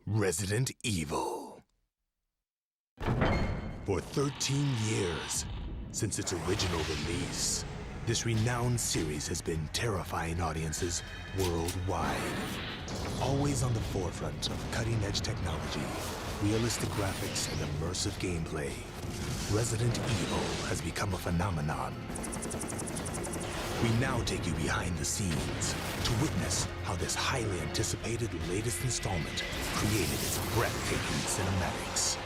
Resident Evil. For 13 years, since its original release, this renowned series has been terrifying audiences worldwide. Always on the forefront of cutting-edge technology, realistic graphics, and immersive gameplay, Resident Evil has become a phenomenon. We now take you behind the scenes to witness how this highly anticipated latest installment created its breathtaking cinematics.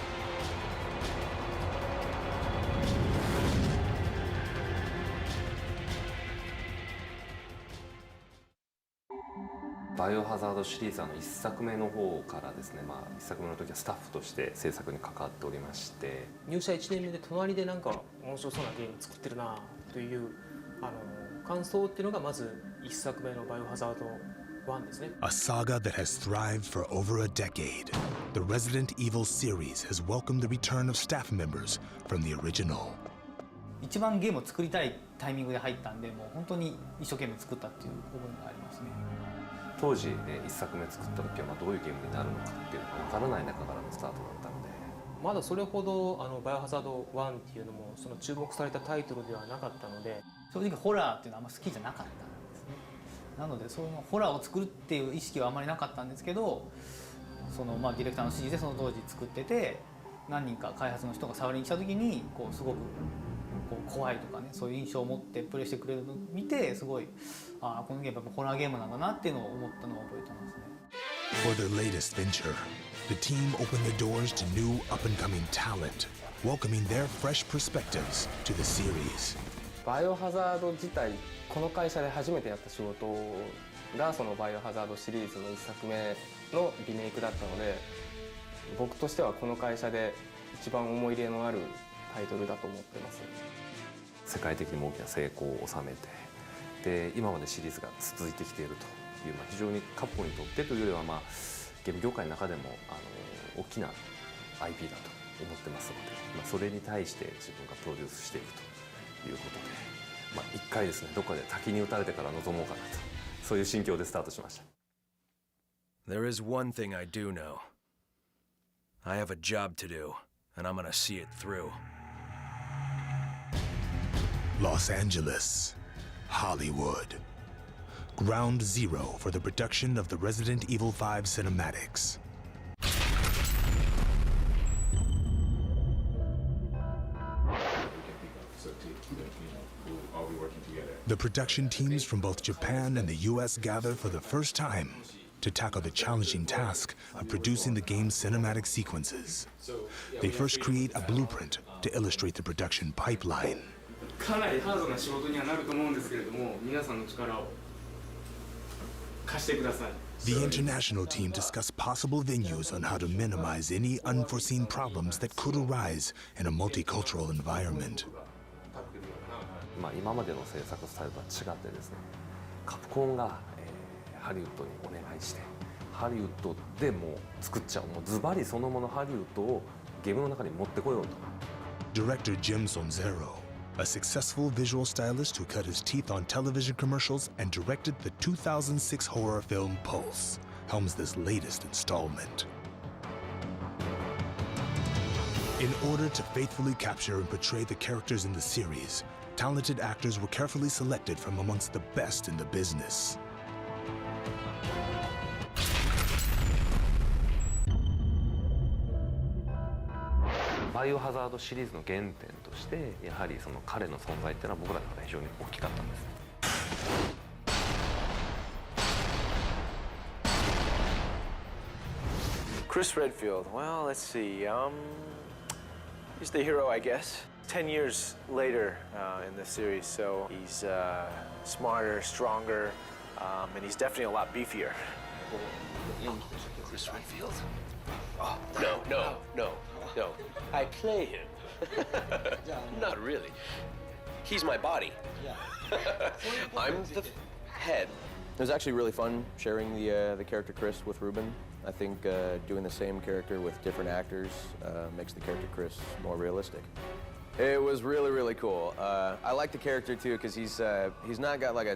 バイオハザードシリーズ1作目の方からですね、1作目の時はスタッフとして制作に関わっておりまして、入社1年目で隣でなんか面白そうなゲーム作ってるなという感想っていうのがまず1作目のバイオハザード1ですね。 A saga that has thrived for over a decade, the Resident Evil series has welcomed the return of staff members from the original. 一番ゲームを作りたいタイミングで入ったんで、もう本当に一生懸命作ったっていう部分がありますね。当時1作目作った時はどういうゲームになるのかっていうのが分からない中からのスタートだったので、まだそれほどバイオハザード1っていうのもその注目されたタイトルではなかったので、正直ホラーっていうのはあんま好きじゃなかったんですね。なのでそのホラーを作るっていう意識はあまりなかったんですけど、そのディレクターの指示でその当時作ってて、何人か開発の人が触りに来た時にすごく怖いとかね、そういう印象を持ってプレイしてくれるのを見て、すごいこのゲームやっぱホラーゲームなんだなっていうのを思ったのを覚えてますね。 For their latest venture, the team opened the doors to new up-and-coming talent, welcoming their fresh perspectives to the series. バイオハザード自体、この会社で初めてやった仕事がそのバイオハザードシリーズの1作目のリメイクだったので、僕としてはこの会社で一番思い入れのあるタイトルだと思ってます。世界的にも大きな成功を収めて、で今までシリーズが続いてきているという、非常にカプコンにとってというよりは、ゲーム業界の中でも大きな IP だと思ってますので、それに対して自分がプロデュースしていくということで、一回ですね、どこかで滝に打たれてから臨もうかなと、そういう心境でスタートしました。 There is one thing I do know. I have a job to do, and I'm gonna see it through. Los Angeles, Hollywood. Ground zero for the production of the Resident Evil 5 cinematics. The production teams from both Japan and the US gather for the first time to tackle the challenging task of producing the game's cinematic sequences. They first create a blueprint to illustrate the production pipeline. かなりハードな仕事にはなると思うんですけれども、皆さんの力を貸してください。 The international team discussed possible venues on how to minimize any unforeseen problems that could arise in a multicultural environment. 今までの制作スタイルとは違ってですね、カプコンが、ハリウッドにお願いして、ハリウッドでもう作っちゃおう、もうズバリそのものハリウッドをゲームの中に持ってこようと。 Director Jim Sonzero, a successful visual stylist who cut his teeth on television commercials and directed the 2006 horror film Pulse, helms this latest installment. In order to faithfully capture and portray the characters in the series, talented actors were carefully selected from amongst the best in the business. バイオハザードシリーズの原点として、やはりその彼の存在っていうのは僕らの中で非常に大きかったんです。Chris Redfield, well, let's see, he's the hero, I guess. 10 years later in the series, so he's smarter, stronger, and he's definitely a lot beefier. Chris Redfield? Oh, no. I play him. Not really. He's my body. I'm the head. It was actually really fun sharing the character Chris with Ruben. I think doing the same character with different actors makes the character Chris more realistic. It was really cool. I like the character too because he's not like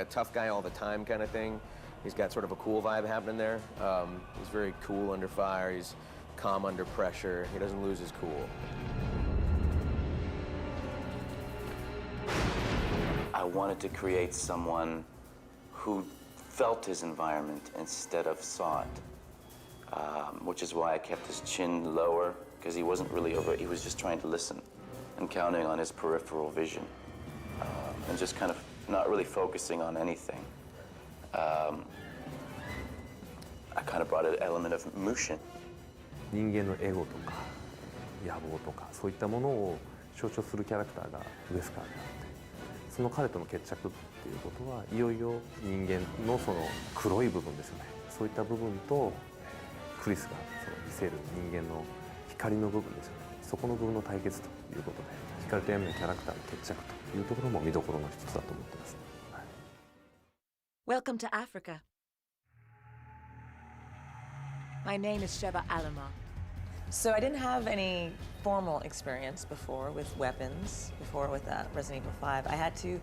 a tough guy all the time kind of thing. He's got sort of a cool vibe happening there. He's very cool under fire. He's calm under pressure. He doesn't lose his cool. I wanted to create someone who felt his environment instead of saw it, which is why I kept his chin lower, because he wasn't really over it. He was just trying to listen and counting on his peripheral vision, and just kind of not really focusing on anything. I kind of brought an element of mushin. 人間のエゴとか野望とかそういったものを象徴するキャラクターがウェスカーであって、その彼との決着っていうことはいよいよ人間のその黒い部分ですよね。そういった部分とクリスがその見せる人間の光の部分ですよね。そこの部分の対決ということで、光と闇のキャラクターの決着というところも見どころの一つだと思ってます。はい、Welcome to Africa. My name is Sheba Alama. So I didn't have any formal experience before with weapons, before with Resident Evil 5. I had to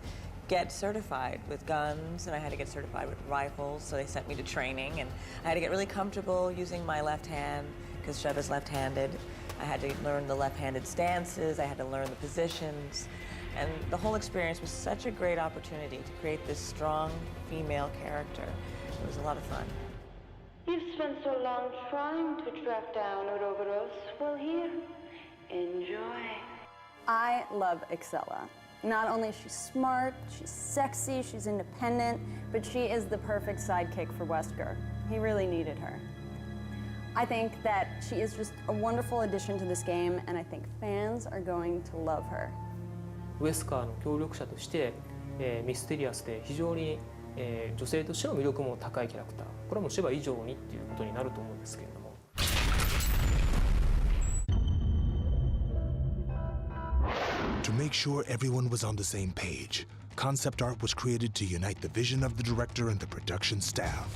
get certified with guns, and I had to get certified with rifles, so they sent me to training, and I had to get really comfortable using my left hand, because Sheba's left-handed. I had to learn the left-handed stances, I had to learn the positions, and the whole experience was such a great opportunity to create this strong female character. It was a lot of fun. You've spent so long trying to track down Ouroboros. Well, here, enjoy. I love Excella. Not only is she smart, she's sexy, she's independent, but she is the perfect sidekick for Wesker. He really needed her. I think that she is just a wonderful addition to this game, and I think fans are going to love her. ウェスカーの協力者として、ミステリアスで非常に女性としての魅力も高いキャラクター、これはもうシェバ以上にっていうことになると思うんですけれども。To make sure everyone was on the same page, concept art was created to unite the vision of the director and the production staff.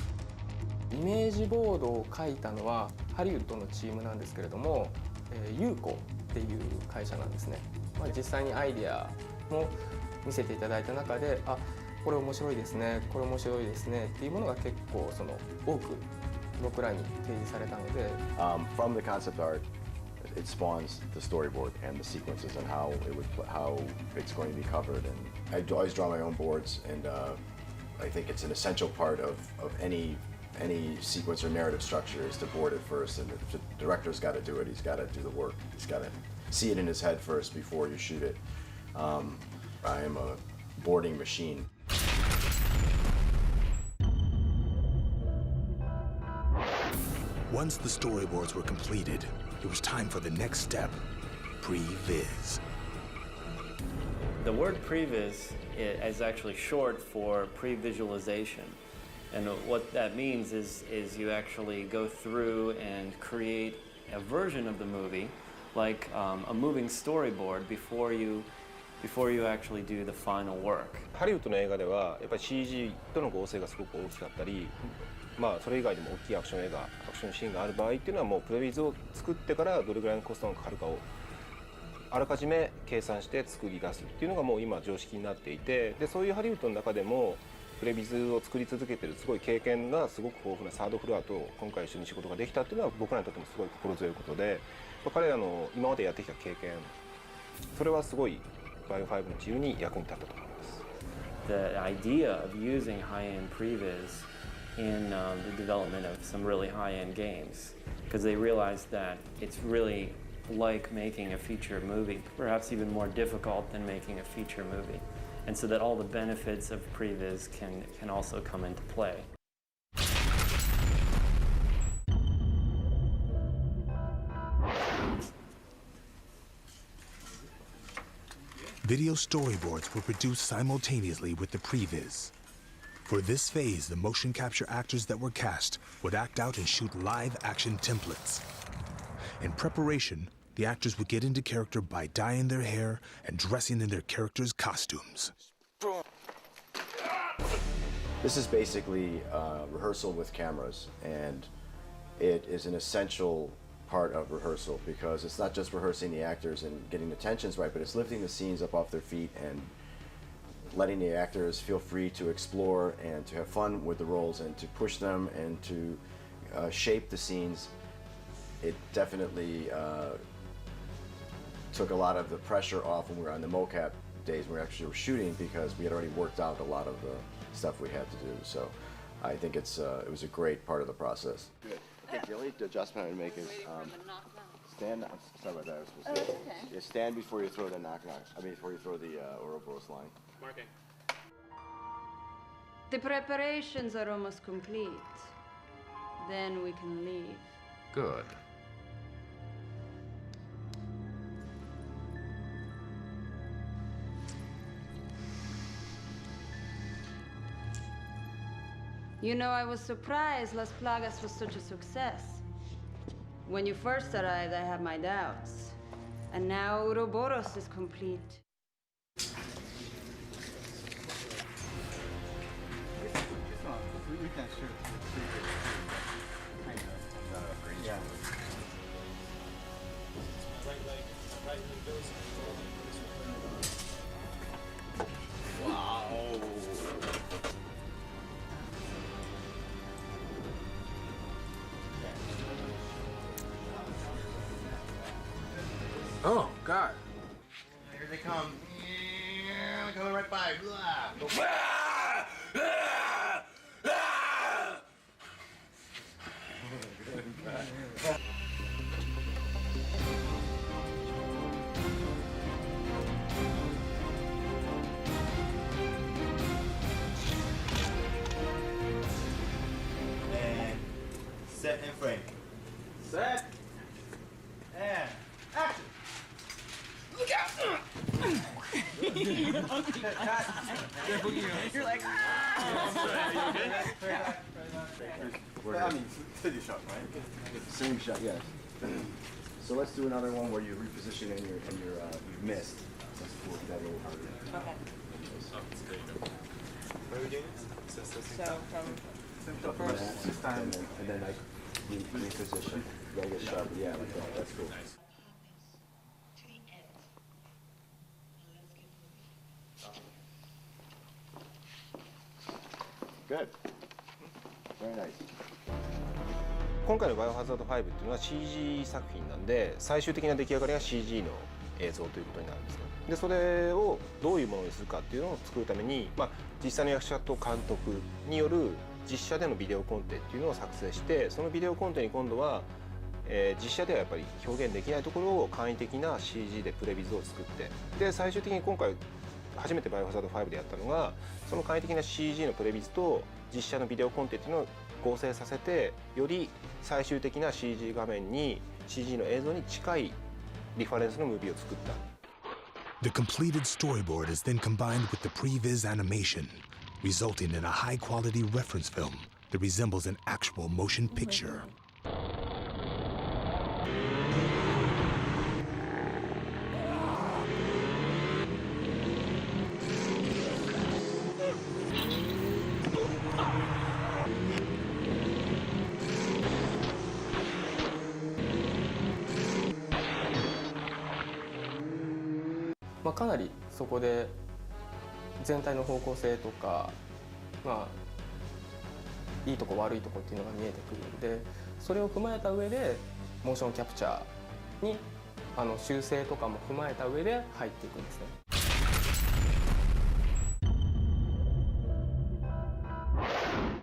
イメージボードを描いたのはハリウッドのチームなんですけれども、ユーコっていう会社なんですね。実際にアイデアも見せていただいた中で、あ、これ面白いですね、これ面白いですねっていうものが結構その多く僕らに提示されたので。From the concept art, it spawns the storyboard and the sequences and how it's going to be covered. And I always draw my own boards, and I think it's an essential part of any sequence or narrative structure is to board it first. And the director's got to do it. He's got to do the work. He's got to see it in his head first before you shoot it. I am a boarding machine. Once the storyboards were completed, it was time for the next step, pre-viz. The word previs is actually short for pre-visualization. And what that means is you actually go through and create a version of the movie, like a moving storyboard before you actually do the final work. ハリウッドの映画ではやっぱり CG との合成がすごく大きかったり、それ以外でも大きいアクションシーンがある場合っていうのはもうプレビズを作ってからどれぐらいのコストがかかるかをあらかじめ計算して作り出すっていうのがもう今常識になっていて、でそういうハリウッドの中でもプレビズを作り続けてるすごい経験がすごく豊富なサードフロアと今回一緒に仕事ができたっていうのは僕らにとってもすごい心強いことで、彼らの今までやってきた経験、それはすごいバイオ5の自由に役に立ったと思います。The idea of using high-end previs in the development of some really high-end games, because they realized that it's really like making a feature movie, perhaps even more difficult than making a feature movie, and so that all the benefits of previs can also come into play. Video storyboards were produced simultaneously with the previs. For this phase, the motion capture actors that were cast would act out and shoot live action templates. In preparation, the actors would get into character by dyeing their hair and dressing in their characters' costumes. This is basically rehearsal with cameras, and it is an essential part of rehearsal because it's not just rehearsing the actors and getting the tensions right, but it's lifting the scenes up off their feet and letting the actors feel free to explore and to have fun with the roles and to push them and to shape the scenes, it definitely took a lot of the pressure off when we were on the mocap days when we actually were shooting, because we had already worked out a lot of the stuff we had to do. So I think it was a great part of the process. Good. Okay, the only adjustment I would make is stand. Sorry about that. I was supposed to say. Yeah, stand before you throw the knock-knock. I mean, before you throw the Ouroboros line. Marking. The preparations are almost complete. Then we can leave. Good. You know, I was surprised Las Plagas was such a success. When you first arrived, I had my doubts. And now Ouroboros is complete. We can shoot. Yeah. Wow. Oh, God. Here they come. Coming right by. And set and frame. Set. And action. Look out! You're like, ah! I mean, steady shot, right? Same shot, yes. So let's do another one where you reposition and you've missed. Let's work that a little harder. Okay. What are we doing? So from the first time, and then like reposition. Gotta get sharp. Yeah, like that. That's cool. Good. Very nice. 今回のバイオハザード5っていうのは CG 作品なんで、最終的な出来上がりが CG の映像ということになるんですね。でそれをどういうものにするかっていうのを作るために、実際の役者と監督による実写でのビデオコンテっていうのを作成して、そのビデオコンテに今度は、実写ではやっぱり表現できないところを簡易的な CG でプレビズを作って、で最終的に今回初めてバイオハザード5でやったのが、その簡易的な CG のプレビズと実写のビデオコンテっていうのを合成させて、より最終的な CG 画面に CG の映像に近いリファレンスのムービーを作った。The completed storyboard is then combined with the previs animation, resulting in a high-quality reference film that resembles an actual motion picture.まあかなりそこで全体の方向性とか、いいとこ悪いとこっていうのが見えてくるんで、それを踏まえた上でモーションキャプチャーに修正とかも踏まえた上で入っていくんですね。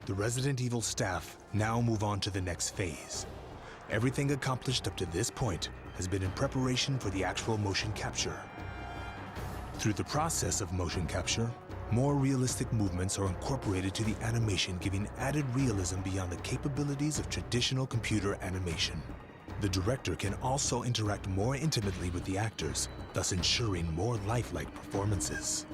The Resident Evil staff now move on to the next phase. Everything accomplished up to this point has been in preparation for the actual motion capture. Through the process of motion capture, more realistic movements are incorporated to the animation, giving added realism beyond the capabilities of traditional computer animation. The director can also interact more intimately with the actors, thus ensuring more lifelike performances.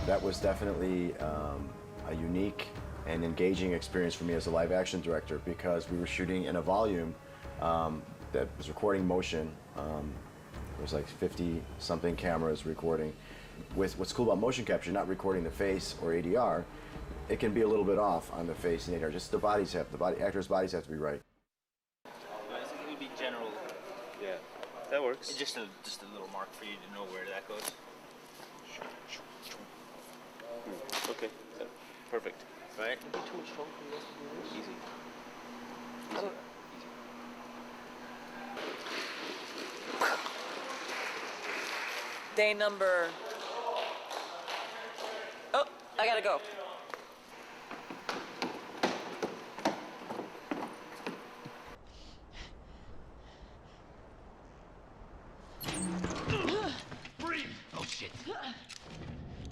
That was definitely a unique and engaging experience for me as a live action director, because we were shooting in a volume that was recording motion. There was like 50-something cameras recording. With what's cool about motion capture, not recording the face or ADR, it can be a little bit off on the face and ADR. Just the actors' bodies have to be right. It would be general. Yeah, that works. Just a little mark for you to know where that goes. Okay, perfect. Right? Don't be too much strong. Easy. Day number... Oh, I gotta go. Oh shit.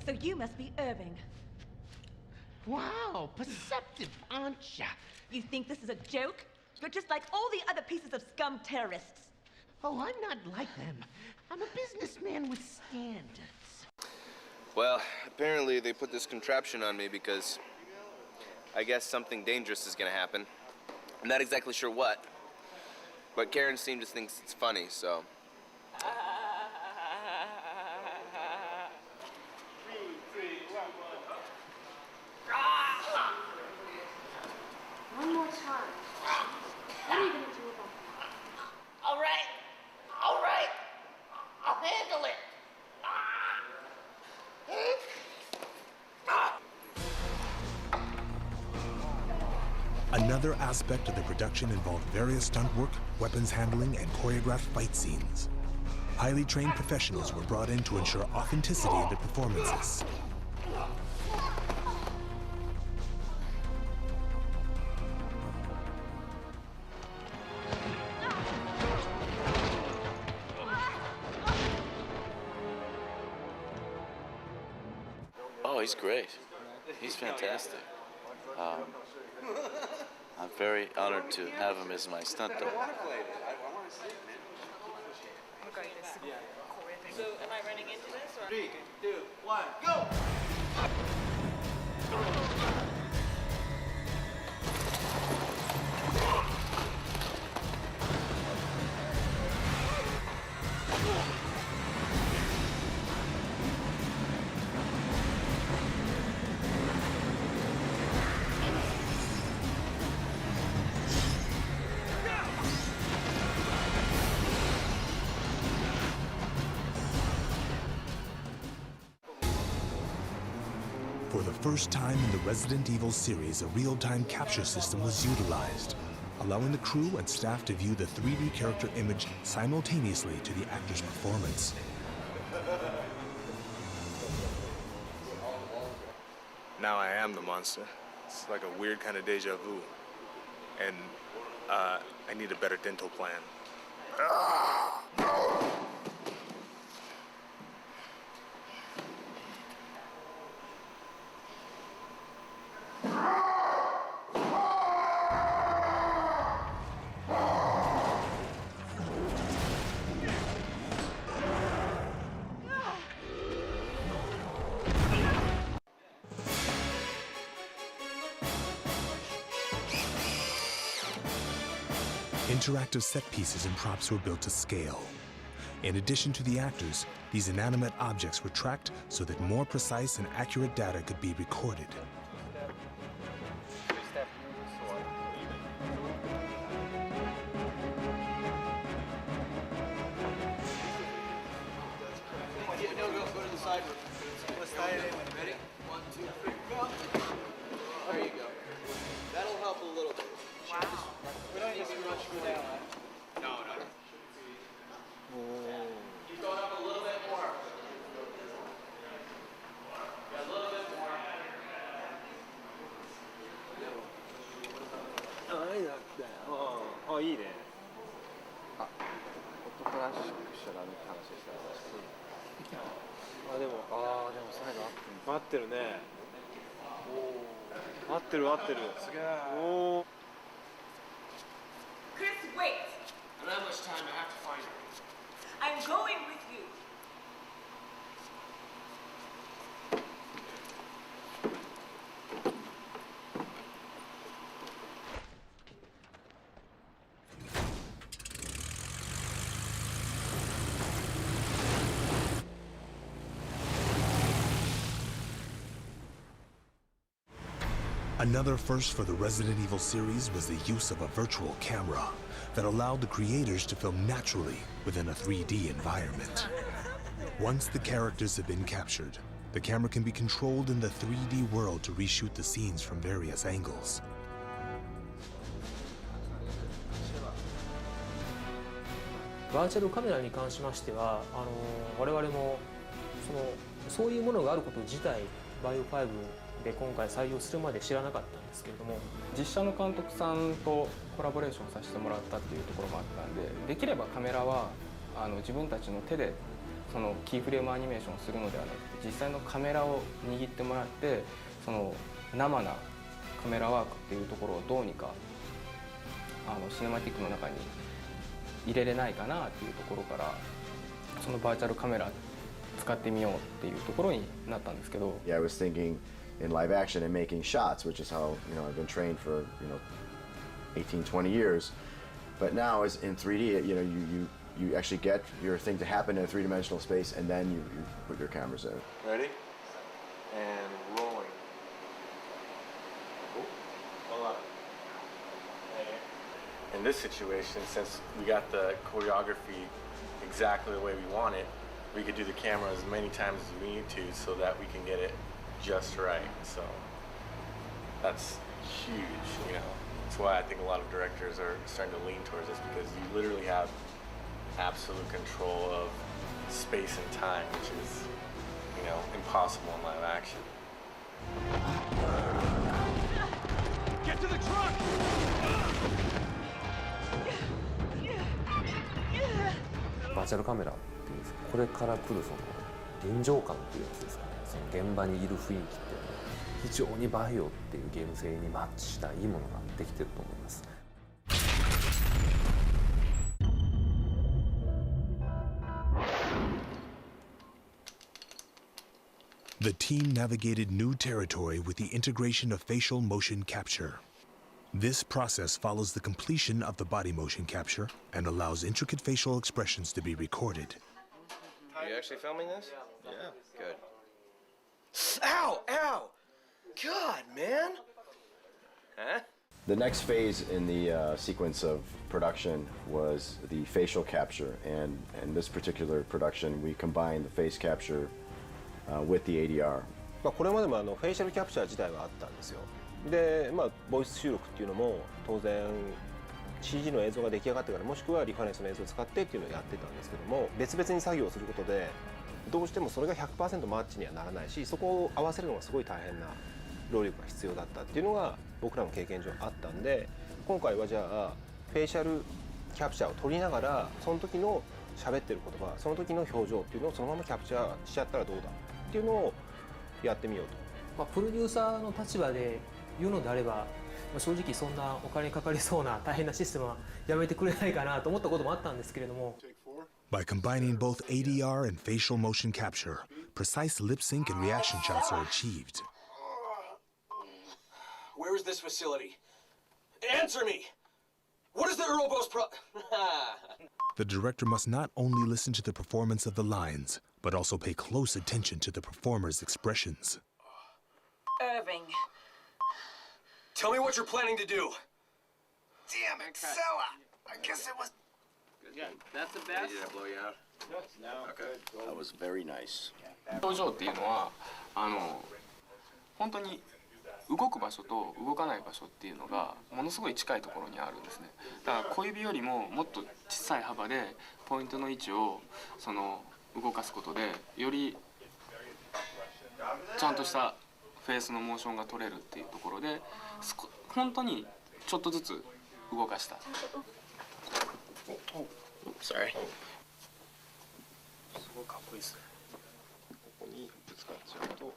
So you must be Irving. Wow, perceptive, aren't ya? You think this is a joke? You're just like all the other pieces of scum terrorists. Oh, I'm not like them. I'm a businessman with standards. Well, apparently they put this contraption on me because I guess something dangerous is gonna happen. I'm not exactly sure what, but Karen seems to think it's funny, so. One more time. What are you gonna do about that? All right. I'll handle it. Another aspect of the production involved various stunt work, weapons handling, and choreographed fight scenes. Highly trained professionals were brought in to ensure authenticity in their performances. Oh, he's great. He's fantastic. I'm very honored to have him as my stunt double. So am I running into this? Or... 3, 2, 1, go! For the first time in the Resident Evil series, a real-time capture system was utilized, allowing the crew and staff to view the 3D character image simultaneously to the actor's performance. Now I am the monster. It's like a weird kind of deja vu. And I need a better dental plan. Interactive set pieces and props were built to scale. In addition to the actors, these inanimate objects were tracked so that more precise and accurate data could be recorded. Go to the side room. Let's tie it in. Ready? 1, 2, 3, go. There you go. That'll help a little bit. Wow. We don't need to rush you down, right? No. You go up a little bit more. Yeah, a little bit more. いいなってあいいね男らしくしちゃダメって話でしたでも最後合ってるね合ってるすげえChris, wait! I don't have much time. I have to find her. I'm going with you. Another first for the Resident Evil series was the use of a virtual camera that allowed the creators to film naturally within a 3D environment. Once the characters had been captured, The camera can be controlled in the 3D world to reshoot the scenes from various angles. バーチャルカメラに関しましては我々もそういうものがあること自体バイオ5で今回採用するまで知らなかったんですけれども、実写の監督さんとコラボレーションさせてもらったっていうところもあったんで、できればカメラは自分たちの手でそのキーフレームアニメーションをするのではなくて、実際のカメラを握ってもらってその生なカメラワークっていうところをどうにかシネマティックの中に入れれないかなっていうところから、そのバーチャルカメラ使ってみようっていうところになったんですけど。 Yeah, I was thinking in live action and making shots, which is how I've been trained for 18, 20 years. But now as in 3D, you actually get your thing to happen in a three-dimensional space, and then you put your cameras in. Ready? And rolling. Oh, hold on. In this situation, since we got the choreography exactly the way we want it, we could do the camera as many times as we need to so that we can get it just right. So that's huge, That's why I think a lot of directors are starting to lean towards this, because you literally have absolute control of space and time, which is, impossible in live action. Get to the truck! バーチャルカメラっていうこれから来る臨場感っていうやつですかね。その現場にいる雰囲気って非常にバイオっていうゲーム性にマッチしたいいものができてると思います。The team navigated new territory with the integration of facial motion capture. This process follows the completion of the body motion capture and allows intricate facial expressions to be recorded. Are you actually filming this? Yeah. Good. Ow! Ow! God, man! Huh? The next phase in the sequence of production was the facial capture, and in this particular production, we combined the face capture with the ADR. これまでもフェイシャルキャプチャー自体はあったんですよ。で、ボイス収録っていうのも当然 CG の映像が出来上がってから、もしくはリファレンスの映像を使ってっていうのをやってたんですけども、別々に作業をすることでどうしてもそれが 100% マッチにはならないし、そこを合わせるのがすごい大変な労力が必要だったっていうのが僕らの経験上あったんで、今回はじゃあフェイシャルキャプチャーを取りながら、その時の喋ってる言葉、その時の表情っていうのをそのままキャプチャーしちゃったらどうだっていうのをやってみようと。プロデューサーの立場で言うのであれば、正直そんなお金かかりそうな大変なシステムはやめてくれないかなと思ったこともあったんですけれども。By combining both ADR and facial motion capture, precise lip sync and reaction shots are achieved. Where is this facility? Answer me! What is the Urobo's The director must not only listen to the performance of the lines, but also pay close attention to the performer's expressions. Irving. Tell me what you're planning to do. Damn it, Sella! I guess it was... Yeah, that's the best. Did I blow you out? No. Okay. That was very nice. 表情っていうのは本当に動く場所と動かない場所っていうのがものすごい近いところにあるんですね。だから小指よりももっと小さい幅でポイントの位置を動かすことで、よりちゃんとしたフェースのモーションが取れるっていうところで、本当にちょっとずつ動かした。Sorry. すごいかっこいいですね。ここにぶつかっちゃうと。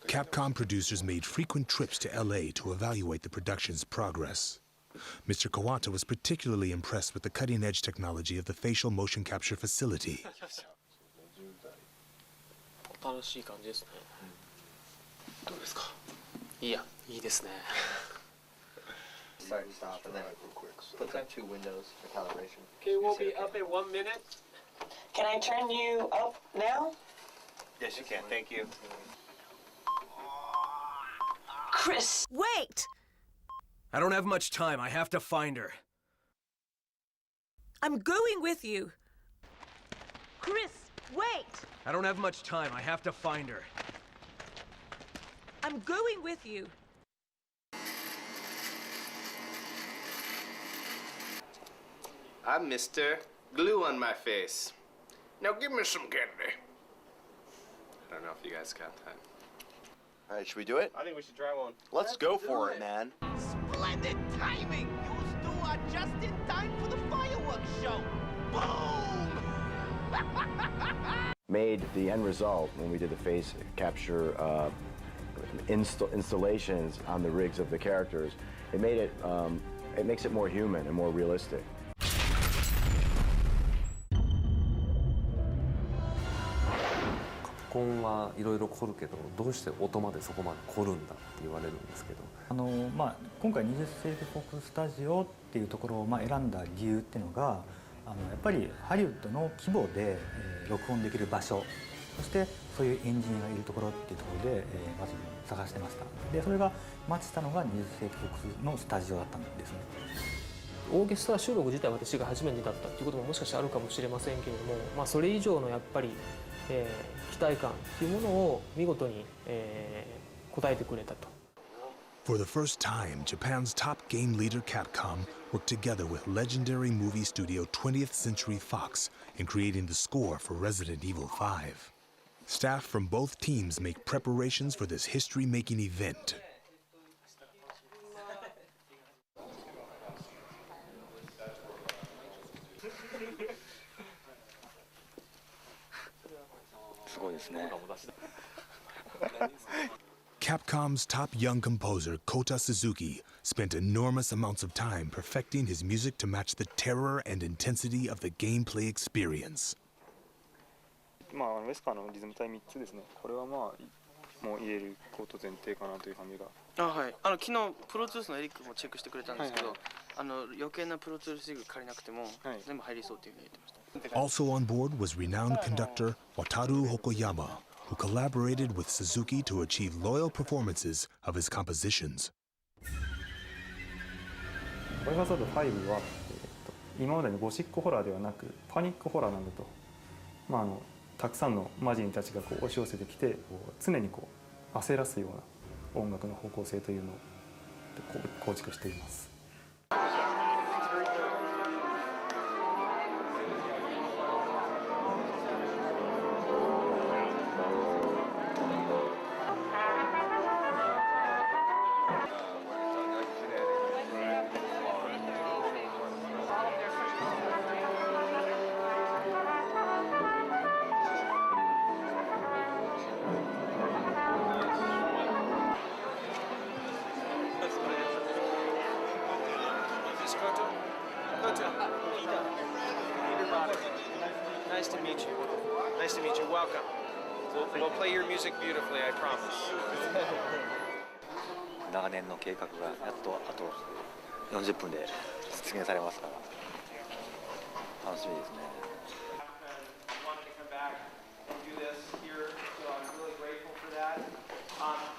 Capcom producers made frequent trips to LA to evaluate the production's progress. Mr. Kawata was particularly impressed with the cutting-edge technology of the facial motion capture facility. 楽しい感じですね。どうですか？いいですね。Start, stop, and then click on 2 windows for calibration. Okay, we'll be up in 1 minute. Can I turn you up now? Yes, you can. Thank you. Chris, wait! I don't have much time. I have to find her. I'm going with you. Chris, Wait! I don't have much time. I have to find her. I'm going with you. I'm Mr. Glue on my face. Now give me some candy. I don't know if you guys got that. All right, should we do it? I think we should try one. Let's go for it, man. Splendid timing! You two are just in time for the fireworks show. Boom! Made the end result when we did the face capture installations on the rigs of the characters. It made it. It makes it more human and more realistic. カプコンはいろいろ凝るけどどうして音までそこまで凝るんだって言われるんですけど今回20世紀フォークスタジオっていうところを選んだ理由っていうのがやっぱりハリウッドの規模で録音できる場所そしてそういうエンジニアがいるところっていうところでまず探してましたでそれがマッチしたのが20世紀フォークスのスタジオだったんですねオーケストラ収録自体は私が初めてだったっていうことももしかしたらあるかもしれませんけれども、それ以上のやっぱり、期待感っていうものを見事に、応えてくれたと。For the first time, Japan's top game leader Capcom worked together with legendary movie studio 20th Century Fox in creating the score for Resident Evil 5. Staff from both teams make preparations for this history-making event. すごいですね。Capcom's top young composer, Kota Suzuki, spent enormous amounts of time perfecting his music to match the terror and intensity of the gameplay experience. ウェスカーのリズム体3つですね。これはもう言えること前提かなという感じが。はい。昨日プロトゥースのエリックもチェックしてくれたんですけど、余計なプロトゥースリグ借りなくても、全部入りそうっていうふうに言ってました。Also on board was renowned conductor Wataru Hokoyama, who collaborated with Suzuki to achieve loyal performances of his compositions. バイオハザード5は、今までのゴシックホラーではなくパニックホラーなんだと。たくさんのマジンたちが押し寄せてきて常に焦らすような音楽の方向性というのを構築しています。Nice to meet you. Nice to meet you. Welcome. We'll play your music beautifully, I promise. 長年の計画がやっとあと40分で実現されますから楽しみですね。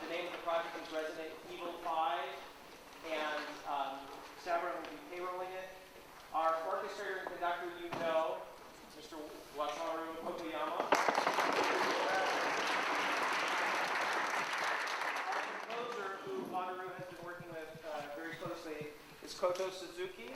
The name of the project is Resident Evil 5, and Samurai will be payrolling it. Our orchestrator and conductor, you know, Mr. Wataru Hokoyama. Our composer, who Wataru has been working with very closely, is Koto Suzuki.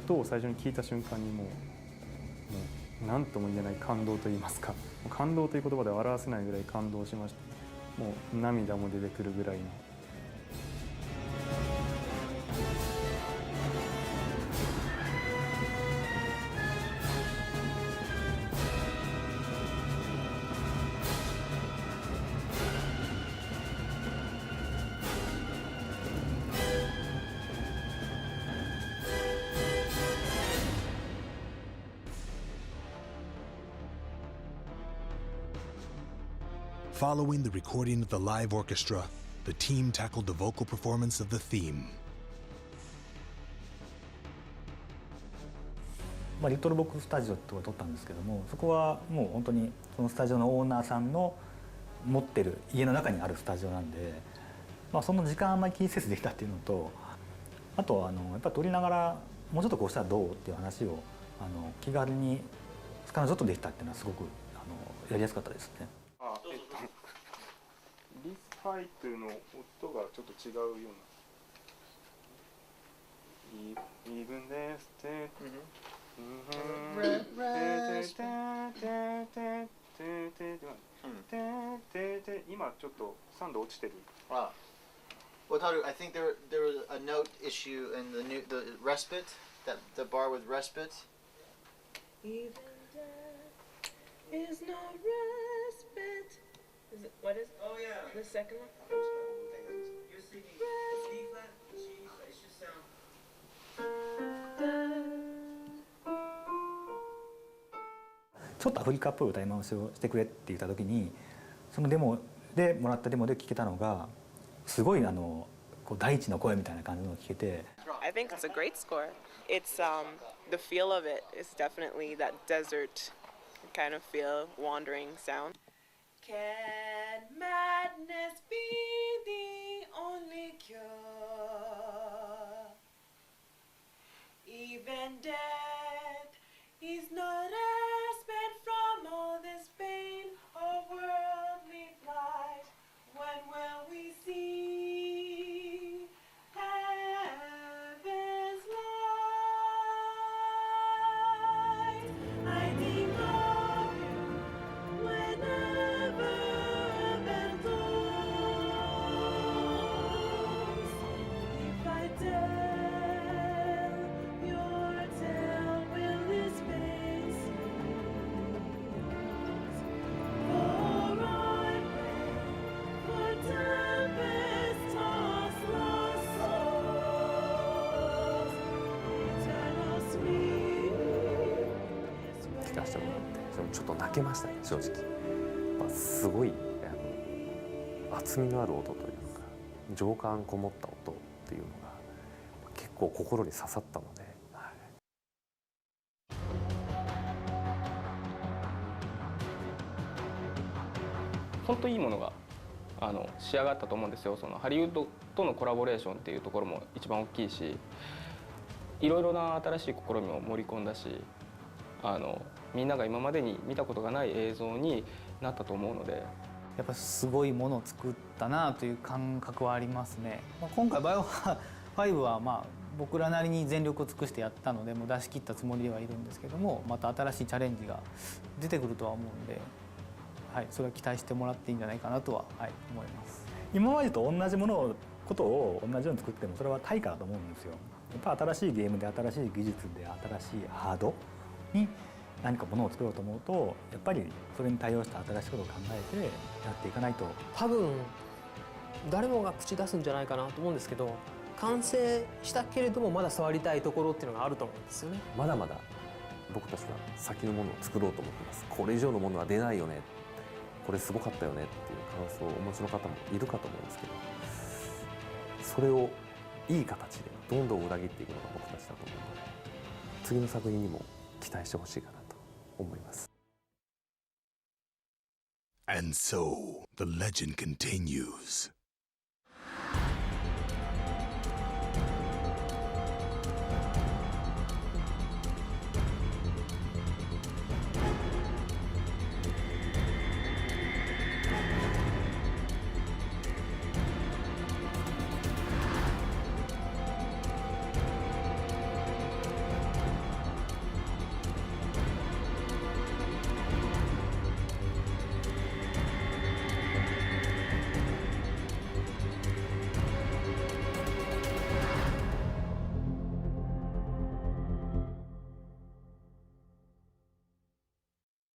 音を最初に聞いた瞬間にもう何とも言えない感動といいますか、感動という言葉では表せないぐらい感動しました。もう涙も出てくるぐらいの。Following the recording of the live orchestra, the team tackled the vocal performance of the theme. リトルボックススタジオってところで撮ったんですけども、そこはもう本当にそのスタジオのオーナーさんの持ってる家の中にあるスタジオなんで、その時間あんまり気にせずできたっていうのと、あとやっぱり撮りながらもうちょっとこうしたらどうっていう話を気軽に彼女とできたっていうのはすごくやりやすかったですね。リスハイというの音がちょっと違うような。イーブンですって。今ちょっと3度落ちてる。Well, Taru, I think there was a note issue in the respite, that the bar with respite. Even death is no respite. Is it, what is? Oh yeah. The second one. You're singing C flat, G flat. It should sound. ちょっとアフリカっぽい歌い回しをしてくれって言った時に、そのデモでもらったデモで聴けたのがすごいこう大地の声みたいな感じのを聴けて。I think it's a great score. It's the feel of it is definitely that desert kind of feel, wandering sound. Can madness be the only cure? Even death is not respite from all this pain of worldly plight. When will we see heaven's light? I think of you whenever heaven goes. If I tell your tale, will this face for I pray for tempest-tossed lost souls, eternal sleep. 聞かせてもらって、ちょっと泣けましたね、正直。すごい厚みのある音というか、情感こもった音っていうのが結構心に刺さったので、本当いいものが仕上がったと思うんですよ。そのハリウッドとのコラボレーションっていうところも一番大きいし、いろいろな新しい試みを盛り込んだし、みんなが今までに見たことがない映像になったと思うので、やっぱすごいものを作ったなという感覚はありますね。今回バイオ5は僕らなりに全力を尽くしてやったので、もう出し切ったつもりではいるんですけども、また新しいチャレンジが出てくるとは思うんで、それは期待してもらっていいんじゃないかなとは、思います。今までと同じことを同じように作ってもそれは対価だと思うんですよ。やっぱ新しいゲームで新しい技術で新しいハードに何かものを作ろうと思うと、やっぱりそれに対応した新しいことを考えてやっていかないと。多分誰もが口出すんじゃないかなと思うんですけど、完成したけれどもまだ触りたいところっていうのがあると思うんですよね。まだまだ僕たちは先のものを作ろうと思ってます。これ以上のものは出ないよね、これすごかったよねっていう感想をお持ちの方もいるかと思うんですけど、それをいい形でどんどん裏切っていくのが僕たちだと思うので、次の作品にも期待してほしいかなと思います。 And so the legend continues.